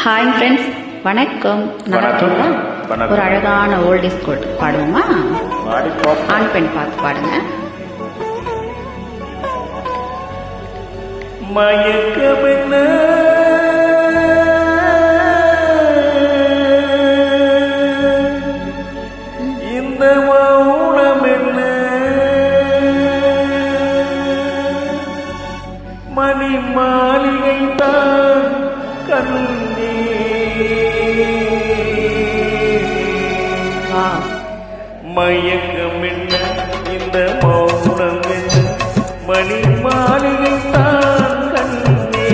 Hi friends, வணக்கம். ஒரு அழகான ஓல்டிஸ் கோல்ட் பாடுவோமா? ஆண் பெண் பார்த்து பாடுங்க. மயக்கமென்ன இந்த மௌனமென்ன மணி மாளிகை தான் கண்ணே மயக்கமென்ன இந்த மௌனமென்ன மணி மாளிகை தான் கண்ணே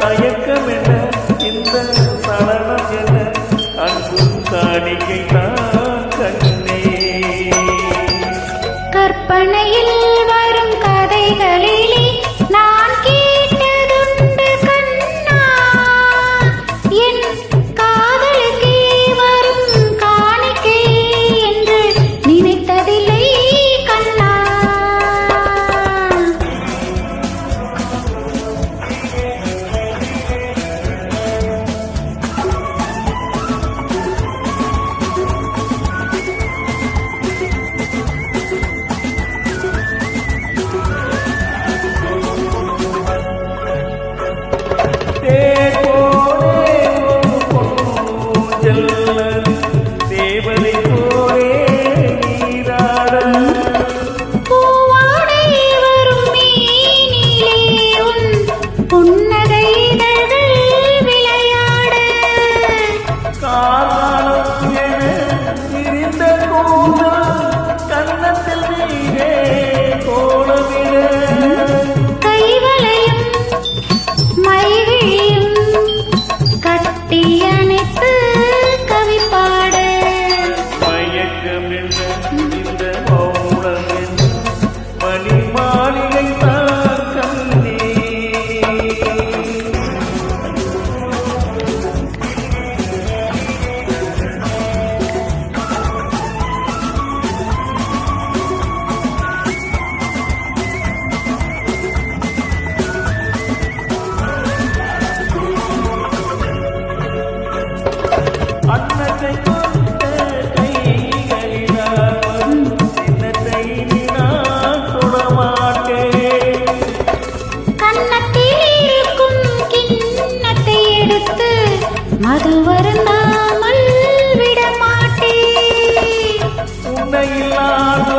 தயக்கமென்ன இந்த சலனம் என அன்பும் காணிக்கை தான் கண்ணே கற்பனையில் வரும் கதைகளிலே நான் கேட்டதுண்டு கண்ணா, என் காதலுக்கே வரும் காணிக்கை என்று நினைத்ததில்லை கண்ணா. மது வருந்தாமல் விட மாட்டேன். உன்னையில்லாத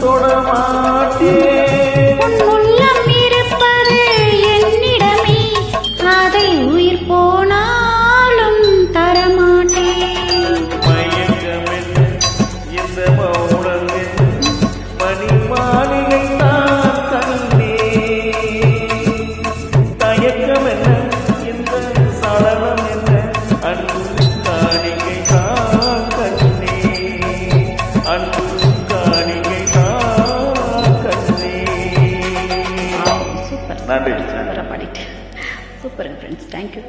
தொடமாட்டேன். உன் உள்ளம் இருப்பது என்னிடமே, அதை உயிர் போனாலும் தரமாட்டேன். மயக்கமென்ன இந்த மௌனமென்ன மணி மாளிகை தான் கண்ணே தயக்கமென்ன இந்த சலனம் என்ன அன்பு காணிகை தான் கண்ணே அன்பு காணிகை தான் கண்ணே. சூப்பர், நன்றி. சூப்பராக பாடிட்டு. சூப்பருங்க ஃப்ரெண்ட்ஸ், தேங்க்யூ.